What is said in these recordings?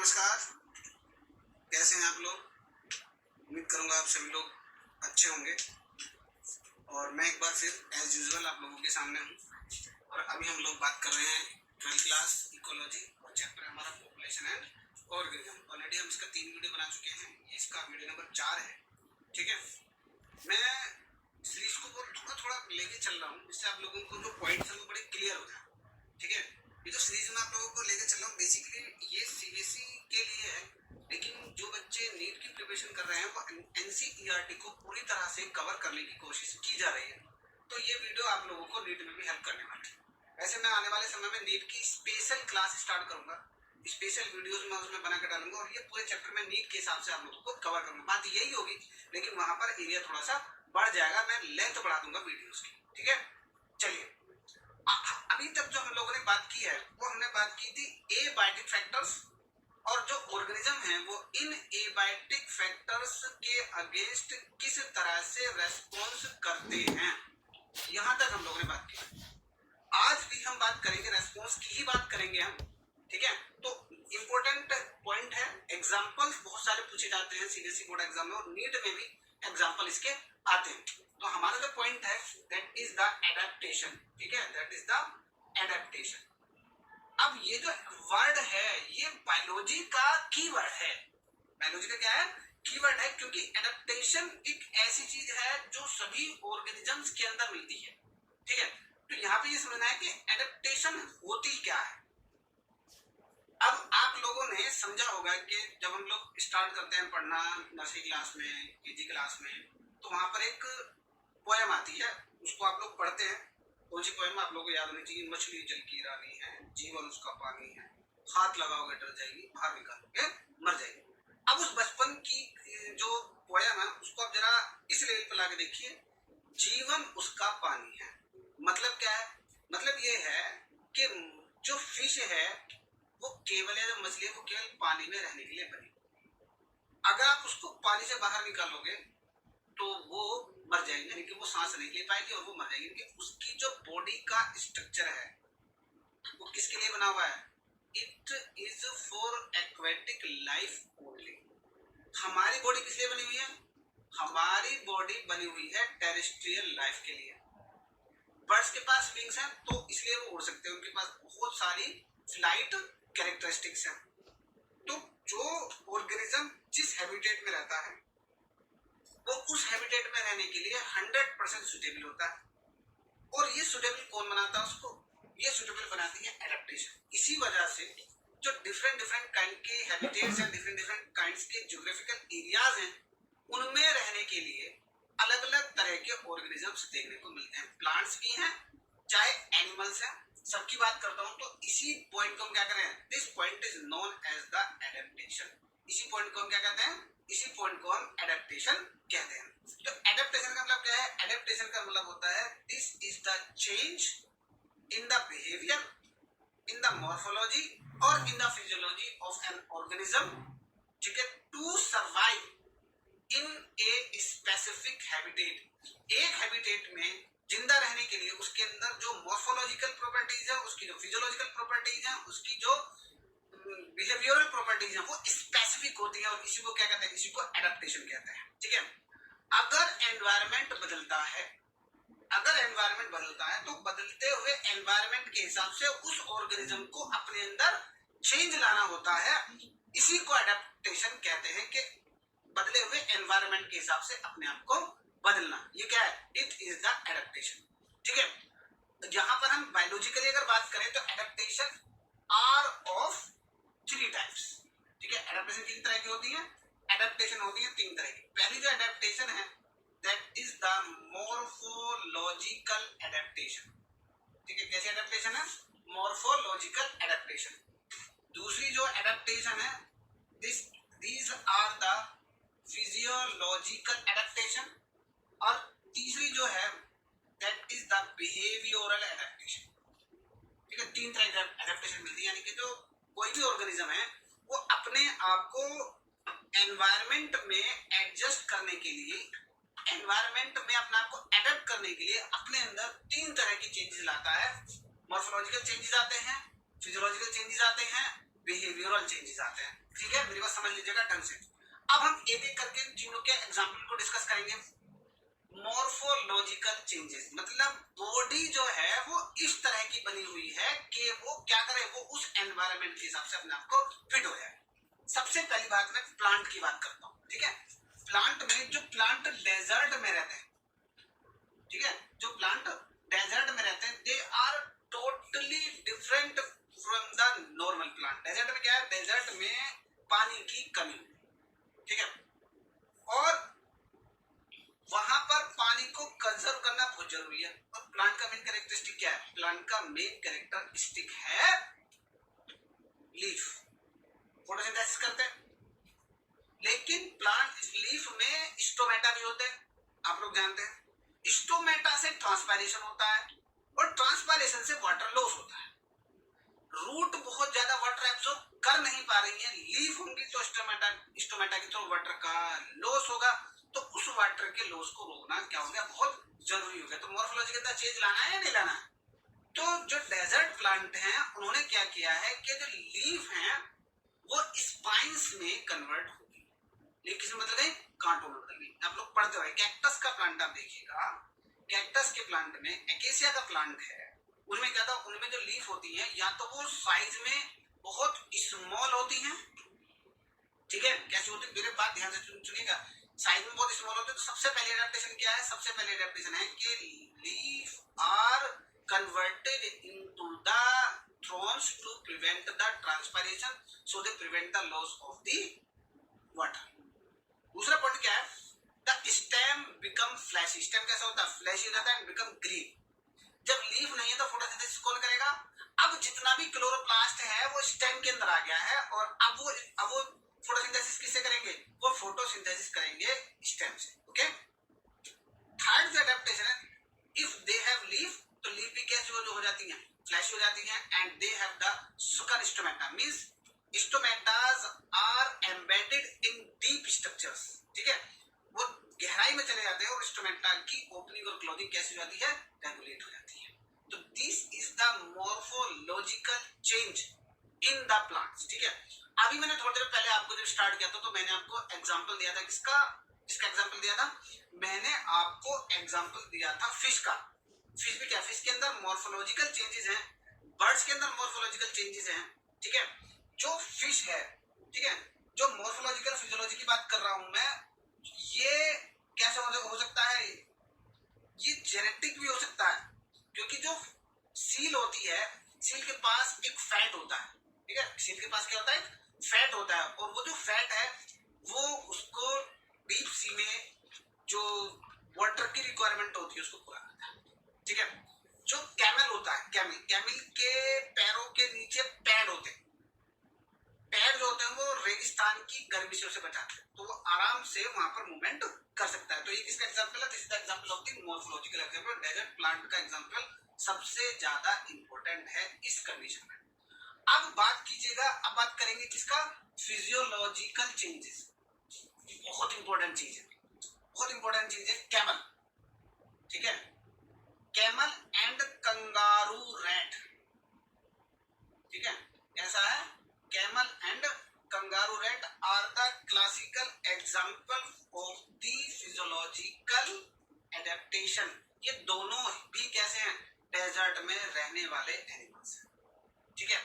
नमस्कार, कैसे हैं आप लोग? उम्मीद करूंगा आप सभी लोग अच्छे होंगे। और मैं एक बार फिर एज यूजुअल आप लोगों के सामने हूं। और अभी हम लोग बात कर रहे हैं 12th क्लास इकोलॉजी और चैप्टर हमारा पॉपुलेशन एंड ऑर्गेनिज्म। ऑलरेडी हम इसका 3 वीडियो बना चुके हैं, ये इसका वीडियो नंबर 4 है। ठीक है, मैं सीरीज को थोड़ा थोड़ा लेके चल रहा हूँ, जिससे आप लोगों को जो पॉइंट्स है वो बड़े क्लियर हो जाए। ठीक है, ये जो सीरीज में आप लोगों को लेके चल रहा हूँ बेसिकली ये सीबीएसई के लिए है, लेकिन जो बच्चे नीट की प्रिपरेशन कर रहे हैं वो एनसीईआरटी को पूरी तरह से कवर करने की कोशिश की जा रही है। तो ये वीडियो आप लोगों को नीट में भी हेल्प करने वाला है। वैसे मैं आने वाले समय में नीट की स्पेशल क्लास स्टार्ट करूंगा, स्पेशल वीडियोस मैं उसमें बना कर डालूंगा और ये पूरे चैप्टर में नीट के हिसाब से आप लोगों को कवर करूंगा। बात यही होगी, लेकिन वहां पर एरिया थोड़ा सा बढ़ जाएगा, मैं लेंथ बढ़ा दूंगा वीडियोस की। ठीक है, चलिए अभी तक जो हम लोगों ने बात की है वो हमने बात की थी एबायोटिक फैक्टर्स, और जो ऑर्गेनिज्म है वो इन एबायोटिक फैक्टर्स के अगेंस्ट किस तरह से रेस्पॉन्स करते हैं, यहां तक हम लोगों ने बात की। आज भी हम बात करेंगे, रेस्पॉन्स की ही बात करेंगे हम। ठीक है, तो इंपॉर्टेंट पॉइंट है, एग्जांपल्स बहुत सारे पूछे जाते हैं सीबीएसई बोर्ड एग्जाम में और नीट में भी एग्जांपल इसके आते हैं। तो हमारा जो पॉइंट है दैट इज द एडेप्टेशन। ठीक है, दैट इज द एडेप्टेशन। अब ये जो वर्ड है ये बायोलॉजी का कीवर्ड है। बायोलॉजी का क्या है? कीवर्ड है, क्योंकि एडेप्टेशन एक ऐसी चीज है जो सभी ऑर्गेनिजम्स के अंदर मिलती है। ठीक है, तो यहाँ पे ये समझना है कि एडेप्टेशन होती क्या है। अब आप लोगों ने समझा होगा कि जब हम लोग स्टार्ट करते हैं पढ़ना नर्सरी क्लास में, केजी क्लास में, तो वहां पर एक पोएम आती है, उसको आप लोग पढ़ते हैं। कौन सी पोएम आप लोगों को याद होनी चाहिए? मछली जल की रानी है, जीवन उसका पानी है, हाथ लगाओगे डर जाएगी, बाहर निकालोगे मर जाएगी। अब उस बचपन की जो पोएम है उसको आप जरा इस लेवल पर लाके देखिए, जीवन उसका पानी है। मतलब क्या है? मतलब ये है कि जो फिश है वो केवल है, जो मछली है वो केवल पानी में रहने के लिए बनी। अगर आप उसको पानी से बाहर निकालोगे तो वो मर जाएगी, यानी कि वो सांस नहीं ले पाएगी और वो मर जाएगी, क्योंकि उसकी जो बॉडी का स्ट्रक्चर है वो किसके लिए बना हुआ है? It is for aquatic life only. हमारी बॉडी किस लिए बनी हुई है? हमारी बॉडी बनी हुई है टेरेस्ट्रियल लाइफ के लिए। बर्ड्स के पास विंग्स हैं तो इसलिए वो उड़ सकते हैं, उनके पास बहुत सारी फ्लाइट कैरेक्टरिस्टिक्स हैं। तो जो ऑर्गेनिज्म जिस हैबिटेट में रहता है वो उस हैबिटेट में रहने के लिए 100% सुटेबल होता है। और ये सुटेबल कौन बनाता है उसको? ये सुटेबल बनाती है एडेप्टेशन। इसी वजह से जो डिफरेंट डिफरेंट काइंड के हैबिटेट्स हैं, डिफरेंट डिफरेंट काइंड्स के ज्योग्राफिकल एरियाज हैं, उनमें रहने के लिए अलग अलग तरह के ऑर्गेनिजम्स देखने को मिलते हैं। प्लांट्स भी हैं चाहे एनिमल्स हैं, सबकी बात करता हूं। तो इसी पॉइंट को हम क्या करें? This point is known as the adaptation. इसी पॉइंट को हम क्या कहते हैं? इसी पॉइंट को हम एडेप्टेशन कहते हैं। तो एडेप्टेशन का मतलब क्या है? एडेप्टेशन का मतलब होता है this is the change in the behaviour, in the morphology और in the physiology of an organism. ठीक है, to survive in a specific habitat. एक हैबिटेट में जिंदा रहने के लिए उसके अंदर जो मॉर्फोलॉजिकल प्रॉपर्टीज है, उसकी जो फिजियोलॉजिकल प्रॉपर्टीज है, उसकी जो बिहेवियरल प्रॉपर्टीज है वो स्पेसिफिक होती है, और इसी को क्या कहते हैं? इसी को एडेप्टेशन कहते हैं। ठीक है, अगर एनवायरनमेंट बदलता है, अगर एनवायरनमेंट बदलता है तो बदलते हुए एनवायरनमेंट के हिसाब से उस ऑर्गेनिज्म को अपने अंदर चेंज लाना होता है। इसी को एडेप्टेशन कहते हैं, कि बदले हुए एनवायरनमेंट के हिसाब से अपने आप को बदलना। ये क्या है? It is the adaptation. ठीक है, यहां पर हम बायोलॉजिकली अगर बात करें तो एडेप्टेशन आर ऑफ 3 टाइप्स। ठीक है, एडेप्टेशन कितनी तरह की होती है? एडेप्टेशन होती है 3 तरह की। पहली जो एडेप्टेशन है that is the morphological adaptation. ठीक है, कैसी एडेप्टेशन है? Morphological adaptation. दूसरी जो एडेप्टेशन है these are the physiological adaptation। और तीसरी जो है that is the behavioral adaptation। ठीक है, 3 तरह की एडेप्टेशन मिलती है, यानी कि जो कोई भी ऑर्गेनिज्म है वो अपने आप को एनवायरनमेंट में एडजस्ट करने के लिए, एनवायरनमेंट में अपने आप को एडेप्ट करने के लिए अपने अंदर 3 तरह की चेंजेस लाता है। मॉर्फोलॉजिकल चेंजेस आते हैं, फिजियोलॉजिकल चेंजेस आते हैं, बिहेवियरल मॉर्फोलॉजिकल चेंजेस आते हैं। ठीक है, मेरी बात समझ लीजिएगा ढंग से। अब हम एक एक करके इन तीनों के एग्जाम्पल को डिस्कस करेंगे। मॉर्फोलॉजिकल चेंजेस मतलब बॉडी जो है वो इस तरह की बनी हुई है कि वो क्या करे, वो उस एनवायरनमेंट के हिसाब से अपने आप को फिट हो जाए। सबसे पहली बात मैं प्लांट की बात करता हूँ। ठीक है, प्लांट में जो प्लांट डेजर्ट में रहते हैं, ठीक है, जो प्लांट डेजर्ट में रहते हैं, they are totally different from the normal plant. Desert में क्या है, डेजर्ट में पानी की कमी, ठीक है, और वहां पर पानी को कंजर्व करना बहुत जरूरी है। और प्लांट का मेन कैरेक्टरिस्टिक क्या है, प्लांट का मेन कैरेक्टरिस्टिक है लीफ, फोटोसिंथेसिस करते हैं। लेकिन प्लांट लीफ में स्टोमेटा भी होते हैं, आप लोग जानते हैं। स्टोमेटा से ट्रांसपायरेशन होता है और ट्रांसपायरेशन से वाटर लॉस होता है। रूट बहुत ज्यादा वाटर एब्जॉर्ब कर नहीं पा रही है, लीफ होंगी तो स्टोमेटा के थ्रू वाटर का लॉस होगा, तो उस वाटर के लॉस को रोकना क्या हो गया, बहुत जरूरी हो गया। तो मॉर्फोलॉजिकल चेंज लाना है या नहीं लाना है? तो जो डेजर्ट प्लांट हैं उन्होंने क्या किया है कि जो लीफ हैं वो स्पाइन्स में कन्वर्ट हो गई। लीफ किसमें बदल गई, कांटों में बदल गई। आप लोग पढ़ते हुए कैक्टस का प्लांट आप देखिएगा, कैक्टस के प्लांट में, एकेसिया का प्लांट है, उनमें क्या था, उनमें जो लीफ होती है या तो वो साइज में बहुत स्मॉल होती हैं, ठीक है, कैसी होती है, मेरे बात ध्यान से सुनिएगा, साइज में बहुत स्मॉल होते हैं। तो सबसे पहले एडेप्टेशन क्या है, सबसे पहले एडेप्टेशन है कि leaf are converted into the thorns to prevent the transpiration, so they prevent the loss of the water. दूसरा पॉइंट क्या है, the stem become fleshy. Stem कैसा होता है, फ्लैशी हो जाता है एंड बिकम ग्रीन। जब लीफ नहीं है तो फोटोसिंथेसिस कौन करेगा, अब जितना भी क्लोरोप्लास्ट है वो स्टेम के अंदर आ गया है, और अब वो फोटोसिंथेसिस किससे करेंगे, वो फोटोसिंथेसिस करेंगे स्टेम से। ओके, थर्ड जो एडेप्टेशन है, इफ दे हैव लीफ तो लीफ भी कैसी हो जाती है, फ्लैश हो जाती है, and they have the sunken stomata, means stomatas are embedded in deep structures. ठीक है, वो गहराई में चले जाते हैं और स्टोमेटा की ओपनिंग और क्लोजिंग कैसी हो जाती है, रेगुलेट हो जाती है। तो this is the morphological change in the plants. ठीक है, अभी मैंने थोड़ी देर पहले आपको जब स्टार्ट किया था तो मैंने आपको एग्जांपल दिया था, किसका एग्जांपल दिया था, मैंने आपको एग्जांपल दिया था फिश का। फिश भी क्या, फिश के अंदर मॉर्फोलॉजिकल चेंजेस हैं, बर्ड्स के अंदर मॉर्फोलॉजिकल चेंजेस हैं। ठीक है, जो फिश है, ठीक है, जो मॉर्फोलॉजिकल फिजियोलॉजी की बात कर रहा हूं मैं, ये कैसे हो सकता है, ये जेनेटिक भी हो सकता है, क्योंकि जो सील होती है, सील के पास एक फैट होता है। ठीक है, सील के पास क्या होता है, फैट होता है, और वो जो फैट है वो उसको डीप सी में जो वाटर की रिक्वायरमेंट होती है उसको पूरा करता है। ठीक है, जो कैमल होता है, कैमल के पैरों के नीचे पैड होते हैं, पैर जो होते हैं वो रेगिस्तान की गर्मी से उसे बचाते हैं, तो वो आराम से वहां पर मूवमेंट कर सकता है। तो ये किसका एग्जांपल है, this is the example of the morphological example. Desert plant का एग्जांपल सबसे ज्यादा इंपॉर्टेंट है इस कंडीशन में। अब बात कीजिएगा, अब बात करेंगे किसका, फिजियोलॉजिकल चेंजेस। बहुत इंपॉर्टेंट चीज है, बहुत इंपॉर्टेंट चीज है कैमल। ठीक है, कैमल एंड कंगारू रैट। ठीक है, ऐसा है, camel and kangaroo rat are the classical example of the physiological adaptation. ये दोनों भी कैसे हैं, डेजर्ट में रहने वाले एनिमल्स हैं। ठीक है,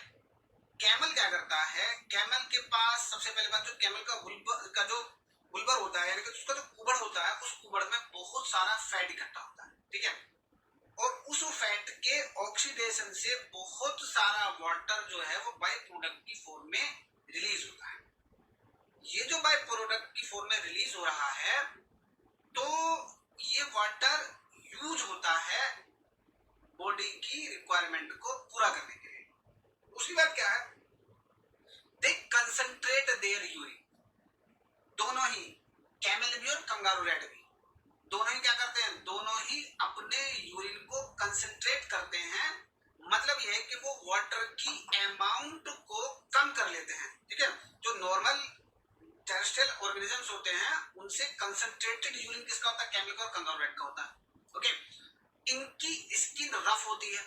कैमल क्या करता है, कैमल के पास सबसे पहले बात, जो कैमल का जो बुलबर होता है, यानी कि उसका जो कुबड़ होता है, उस कुबड़ में बहुत सारा फैट इकट्ठा होता है। ठीक है, और उस फैट के ऑक्सीडेशन से बहुत सारा वाटर जो है वो बाय प्रोडक्ट की फॉर्म में रिलीज होता है। ये जो बाय प्रोडक्ट की फॉर्म में रिलीज हो रहा है, तो ये वाटर यूज होता है बॉडी की रिक्वायरमेंट को पूरा करने के लिए। उसकी बात क्या है, दे कंसंट्रेट देयर यूरिन। दोनों ही, कैमल भी और कंगारू रैट भी, दोनों ही क्या करते हैं, दोनों ही अपने यूरिन को कंसंट्रेट करते हैं। मतलब यह है कि वो वाटर की अमाउंट को कम कर लेते हैं। ठीक है, जो नॉर्मल टेरेस्ट्रियल ऑर्गेनिजम्स होते हैं उनसे कंसंट्रेटेड यूरिन किसका होता है, कैमल का और कंगारू रैट का होता है। ओके, इनकी स्किन रफ होती है,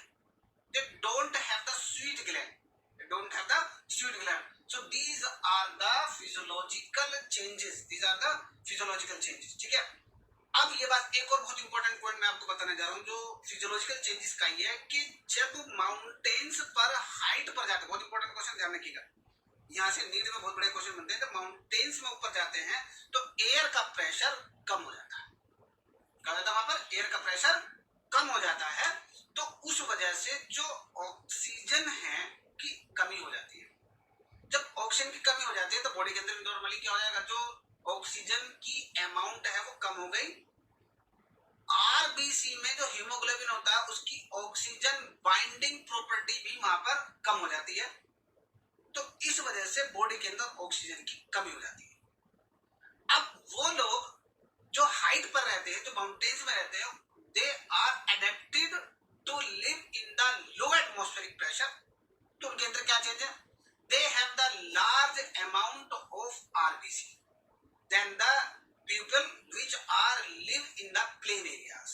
they don't have the sweet gland, they don't have the sweet gland, so these physiological changes, ठीक है। अब ये बात, एक और बहुत इंपॉर्टेंट पॉइंट मैं आपको बताने जा रहा हूँ जो फिजियोलॉजिकल चेंजेस का ये है कि जब माउंटेन्स पर हाइट पर जाते हैं, बहुत इंपॉर्टेंट क्वेश्चन ध्यान रखिएगा, यहाँ से नीट में बहुत बड़े क्वेश्चन बनते हैं, जब माउंटेन्स में ऊपर जाते हैं तो एयर का प्रेशर कम हो जाता है, क्या होता है वहां पर एयर का प्रेशर कम हो जाता है, तो उस वजह से जो ऑक्सीजन है की कमी हो जाती है। जब ऑक्सीजन की कमी हो जाती है तो बॉडी के अंदर नॉर्मली क्या हो जाएगा, जो ऑक्सीजन की अमाउंट है वो कम हो गई, आरबीसी में जो हीमोग्लोबिन होता है उसकी ऑक्सीजन बाइंडिंग प्रॉपर्टी भी वहां पर कम हो जाती है, तो इस वजह से बॉडी के अंदर ऑक्सीजन की कमी हो जाती है। अब वो लोग जो हाइट पर रहते हैं, जो माउंटेन्स में रहते हैं, they are adapted to live in the low atmospheric pressure, तो उनके अंदर क्या चेंज है, they have the large amount of RBC than the people which are live in the plain areas।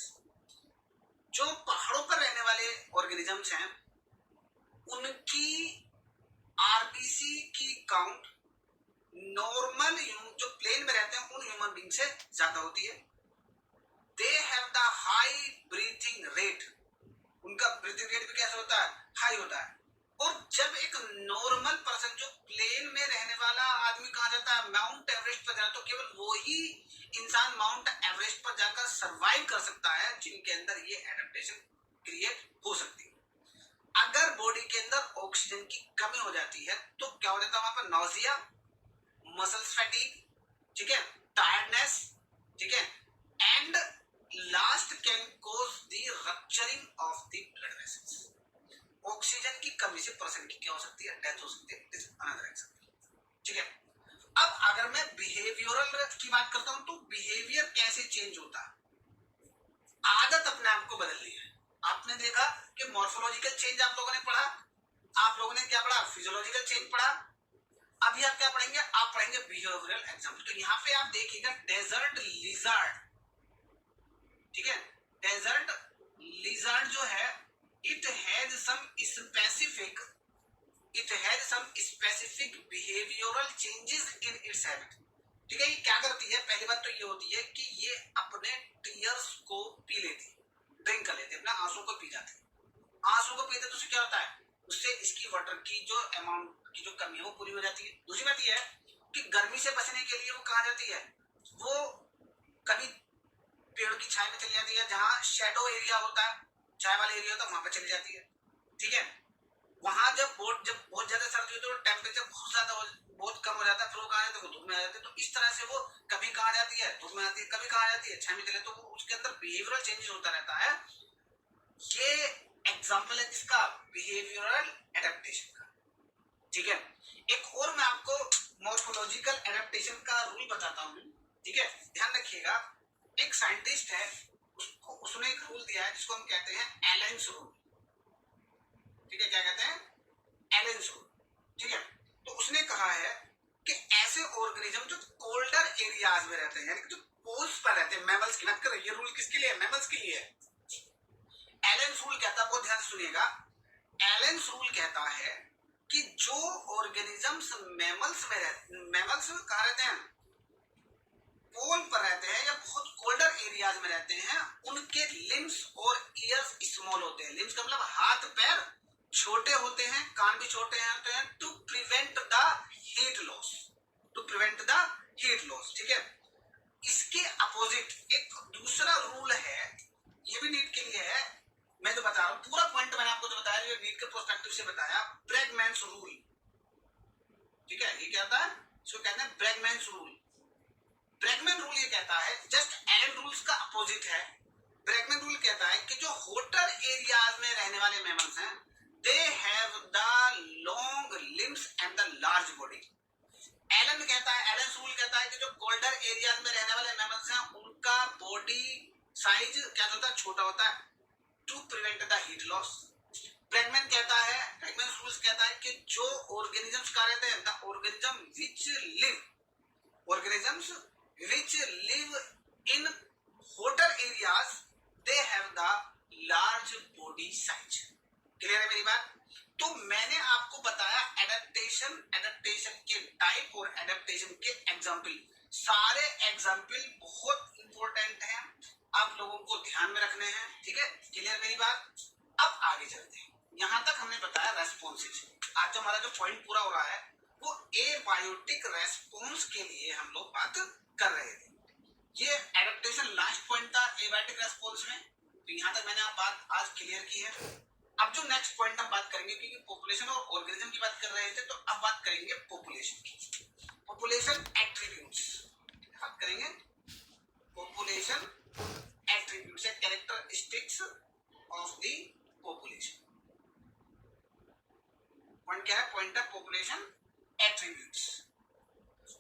जो पहाड़ों पर रहने वाले ऑर्गेनिजम्स हैं उनकी आरबीसी की काउंट नॉर्मल जो प्लेन में रहते हैं उन ह्यूमन बीइंग से ज्यादा होती है। दे have the high breathing rate, उनका ब्रीथिंग रेट भी कैसा होता है, हाई होता है। और जब एक नॉर्मल पर्सन जो प्लेन में रहने वाला आदमी कहा जाता है माउंट एवरेस्ट पर जाता, तो केवल वो ही इंसान माउंट एवरेस्ट पर जाकर सरवाइव कर सकता है जिनके अंदर ये एडेप्टेशन क्रिएट हो सकती है। अगर बॉडी के अंदर ऑक्सीजन की कमी हो जाती है तो क्या हो जाता है वहां पर, नॉजिया, मसल्स फैटीग, ठीक है, टायर्डनेस, ठीक है, and last can cause the rupturing of the blood vessels. Oxygen की कमी से पर्सन की क्या हो सकती है, डेथ हो सकती है, इज अनदर एग्जांपल, ठीक है। अब अगर मैं बिहेवियरल की बात करता हूं तो बिहेवियर कैसे चेंज होता है, आदत अपने आप को बदलनी है। आपने देखा कि मॉर्फोलॉजिकल चेंज आप लोगों ने पढ़ा, आप लोगों ने क्या पढ़ा, फिजियोलॉजिकल चेंज पढ़ा, अभी आप क्या पढ़ेंगे, आप पढ़ेंगे बिहेवियरल एग्जांपल। तो यहाँ पे आप देखिएगा डेजर्ट लिजर्ड, ठीक है, डेजर्ट लिजर्ड जो है it has some specific behavioral changes in its habit, ठीक है। ये क्या करती है, पहली बात तो ये होती है कि ये अपने टीयर्स को पी लेती है, ड्रिंक कर लेती है, अपना आंसू को पी जाती है। आंसू को पीते तो उससे क्या होता है, उससे इसकी वाटर की जो अमाउंट की जो कमी है वो पूरी हो जाती है। दूसरी बात ये है कि गर्मी से बचने के लिए वो कहाँ जाती है, वो कभी पेड़ की छाया में चली जाती है, जहां शेडो एरिया होता है, छाया वाला एरिया होता है, वहां पर चली जाती है, ठीक है। वहां जब बहुत ज्यादा सर्दी होती है तो टेम्परेचर बहुत कम हो जाता है, फिर वो कहाँ जाते हैं, वो धूप में आ जाते हैं। तो इस तरह से वो कभी कहाँ जाती है, धूप में आती है, कभी कहाँ जाती है, छाया में चले, तो वो उसके अंदर बिहेवियरल चेंजेस होता रहता है। ये एग्जाम्पल है किसका, बिहेवियरल एडेप्टेशन का, ठीक है। एक और मैं आपको मॉर्फोलॉजिकल एडेप्टेशन का रूल बताता हूँ, ठीक है, ध्यान रखिएगा। एक साइंटिस्ट है, उसने एक रूल दिया है जिसको हम कहते हैं एलेंस रूल, ठीक है, क्या कहते हैं, एलेंस रूल, ठीक है। तो उसने कहा है कि ऐसे ऑर्गेनिज्म जो कोल्डर एरियाज में रहते हैं, यानी कि जो पोल्स पर रहते हैं, मैमल्स की बात कर रहे हैं, ये रूल किसके लिए है, मैमल्स के लिए है। एलेंस रूल कहता है, बहुत ध्यान से सुनिएगा, एलेंस रूल कहता है कि जो ऑर्गेनिजम्स मैमल्स में रहते, मैमल्स कहाँ रहते हैं, पोल पर रहते हैं या बहुत कोल्डर एरियाज में रहते हैं, उनके लिम्स और ईयर्स स्मॉल होते हैं। लिम्स का मतलब हाथ पैर छोटे होते हैं, कान भी छोटे होते हैं, to prevent the heat loss, to prevent the heat loss, ठीक है। इसके अपोजिट एक दूसरा रूल है, ये भी नीट के लिए है, मैं तो बता रहा हूं, पूरा पॉइंट मैंने आपको जो बताया, ये नीट के पर्सपेक्टिव से बताया, ब्रैगमैन्स रूल, ठीक है। ये क्या होता है, इसको कहते हैं ब्रैगमैन्स रूल। ब्रैगमैन रूल ये कहता है, जस्ट एलन रूल्स का अपोजिट है। ब्रैगमैन रूल कहता है कि जो होटर एरियाज में रहने वाले मैमल्स हैं, they have the long limbs and the large body. Allen कहता है, एलन रूल कहता है कि जो कोल्डर एरियाज में रहने वाले मैमल्स हैं उनका बॉडी साइज क्या होता है, छोटा होता है, to prevent the heat loss. Bergmann कहता है, ब्रैगमैन रूल्स कहता है कि जो ऑर्गेनिजम्स का रहते हैं, the organism which live, organisms which live in hotter areas, they have the large body size। Clear है मेरी बात। तो मैंने आपको बताया एडेप्टेशन, एडेप्टेशन के टाइप और एडेप्टेशन के एग्जाम्पल। सारे एग्जाम्पल बहुत इंपॉर्टेंट हैं, आप लोगों को ध्यान में रखने हैं, ठीक है, क्लियर मेरी बात। अब आगे चलते हैं, यहां तक हमने बताया रेस्पॉन्सेज। आज जो हमारा जो पॉइंट पूरा हो रहा है वो एबायोटिक रेस्पॉन्स के लिए हम लोग बात कर रहे थे। ये एडेप्टेशन लास्ट पॉइंट था एबायोटिक रेस्पॉन्स में, तो यहां तक मैंने आप बात आज क्लियर की है। अब जो नेक्स्ट पॉइंट हम बात करेंगे, क्योंकि पॉपुलेशन और ऑर्गेनिज्म की बात कर रहे थे, तो अब बात करेंगे पॉपुलेशन की। पॉपुलेशन एट्रीब्यूट्स बात करेंगे, पॉपुलेशन एट्रीब्यूट्स या characteristics of the population. Point क्या है? पॉइंट है पॉपुलेशन एट्रीब्यूट्स।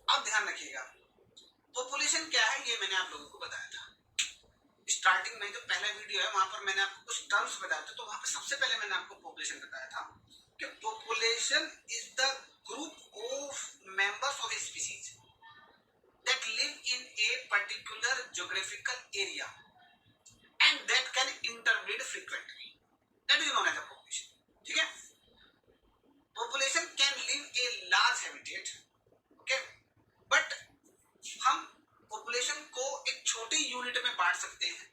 अब ध्यान रखिएगा, पॉपुलेशन क्या है ये मैंने आप लोगों को बताया था स्टार्टिंग में, जो पहला वीडियो है वहां पर मैंने आपको कुछ टर्म्स बताए थे, तो वहां पर सबसे पहले मैंने आपको पॉपुलेशन बताया था कि population is the group of members of species that live in a particular geographical area and that can interbreed frequently. That is known as a population. ठीक है? Population can live a large habitat, okay? But हम population को एक छोटी unit में बांट सकते हैं,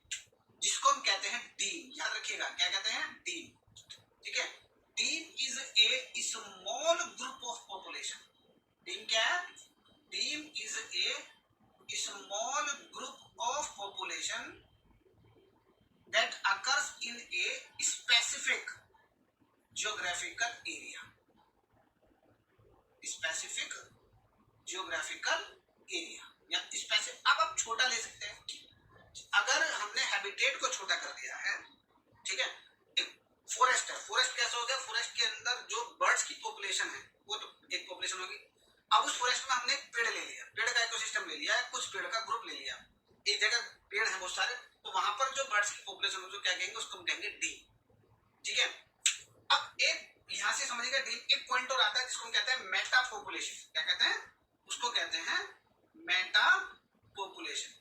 जिसको हम कहते हैं डीम। याद रखिएगा, क्या कहते हैं? डीम। ठीक है? Deme is a small group of population. Deme क्या है? Deme is a small group of population that occurs in a specific geographical area. Specific geographical area या specific, अब आप छोटा ले सकते हैं। अगर हमने हैबिटेट को छोटा कर दिया है, ठीक है, एक फॉरेस्ट है, फॉरेस्ट कैसे हो गया? फॉरेस्ट के अंदर जो बर्ड्स की पॉपुलेशन है वो तो एक पॉपुलेशन होगी। अब उस फॉरेस्ट में हमने पेड़ ले लिया, पेड़ का इकोसिस्टम ले लिया, कुछ पेड़ का ग्रुप ले लिया, एक जगह पेड़ है बहुत सारे, तो वहां पर जो बर्ड्स की पॉपुलेशन हो, जो क्या कहेंगे, उसको हम कहेंगे डी। ठीक है? अब एक यहां से समझिएगा डी, एक पॉइंट और आता है जिसको हम कहते हैं मेटा पॉपुलेशन। क्या कहते हैं? उसको कहते हैं मेटा पॉपुलेशन।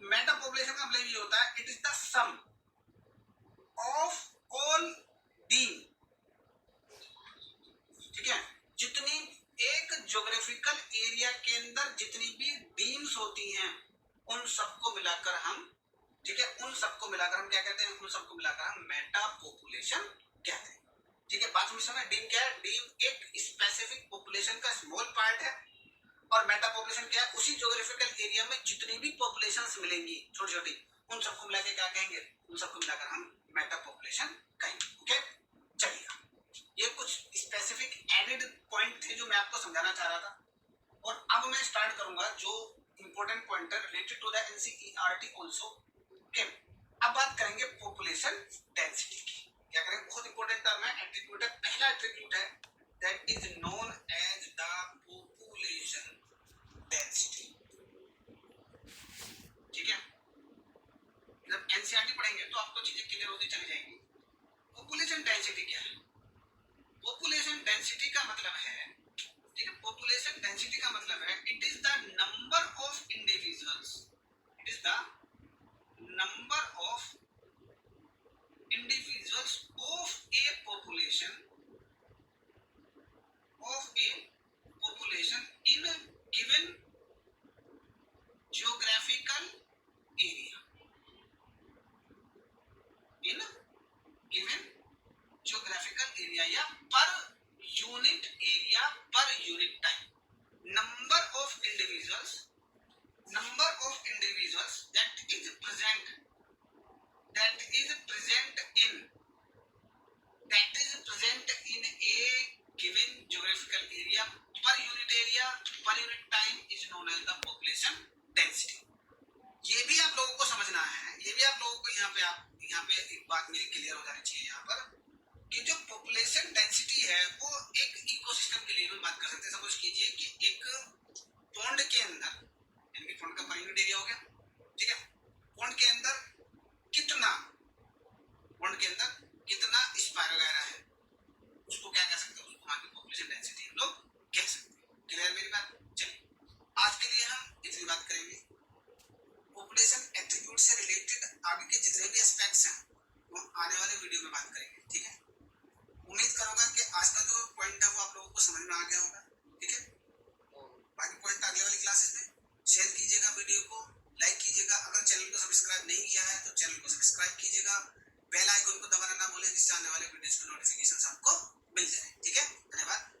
मेटा पॉपुलेशन का मतलब ये होता है, it is the sum of all deme. ठीक है? जितनी एक ज्योग्राफिकल एरिया के अंदर जितनी भी डीम्स होती हैं, उन सबको मिलाकर हम, ठीक है, उन सबको मिलाकर हम क्या कहते हैं? उन सबको मिलाकर हम मेटा पॉपुलेशन कहते हैं। ठीक है, बात समझ में? डीम क्या है? डीम एक स्पेसिफिक पॉपुलेशन का स्मॉल पार्ट है, और मेटा पॉपुलेशन क्या है? उसी ज्योग्राफिकल एरिया में जितनी भी पॉपुलेशंस मिलेंगी छोटी छोटी, उन सबको मिलाकर क्या कहेंगे? उन सबको मिलाकर हम मेटा पॉपुलेशन कहेंगे। ओके, चलिए, ये कुछ स्पेसिफिक एडेड पॉइंट थे जो मैं आपको समझाना चाह रहा था, और अब मैं स्टार्ट करूंगा जो इंपॉर्टेंट पॉइंट है related to the NCERT also. Okay, अब बात करेंगे पॉपुलेशन डेंसिटी की। क्या करेंगे? बहुत इंपॉर्टेंट टर्म है, एट्रीब्यूट है, पहला एट्रीब्यूट है, that is known as the population density. ठीक है, जब एनसीईआरटी पढ़ेंगे तो आपको चीजें क्लियर होती चली जाएंगी। पॉपुलेशन डेंसिटी क्या है? पॉपुलेशन डेंसिटी का मतलब है, ठीक है, पॉपुलेशन डेंसिटी का मतलब है, it is the number of individuals, it is the number of individuals of a population in given geographical area, in given geographical area या per unit area, per unit time. Number of individuals that is present in a given geographical area per unit time is known as the population density. ये भी आप लोगों को समझना है, ये भी आप लोगों को यहाँ पे एक बात मेरी क्लियर हो जानी चाहिए यहाँ पर, कि जो पॉपुलेशन डेंसिटी है वो एक इकोसिस्टम के लिए भी बात कर सकते हैं। सपोज कीजिए कि एक पॉन्ड के अंदर, यानी कि पॉन्ड का पर यूनिट एरिया हो गया, ठीक है, पॉन्ड के अंदर कितना स्पाइरल एरा है, उसको क्या कह सकते हैं? उसको वहां की पॉपुलेशन डेंसिटी हम लोग कह सकते हैं। क्लियर मेरी बात? चलिए, आज के लिए हम इतनी बात करेंगे। पॉपुलेशन एट्रीब्यूट से रिलेटेड आगे के जितने भी एस्पेक्ट्स हैं वो आने वाले वीडियो में बात करेंगे। ठीक है, उम्मीद करूंगा कि आज का जो पॉइंट है वो आप लोगों को समझ में आ गया होगा। ठीक है, बाकी पॉइंट नहीं किया है तो चैनल को सब्सक्राइब कीजिएगा, बेल आइकन को दबाना ना भूलें, जिससे आने वाले वीडियोस की नोटिफिकेशन आपको मिल जाए। ठीक है, धन्यवाद।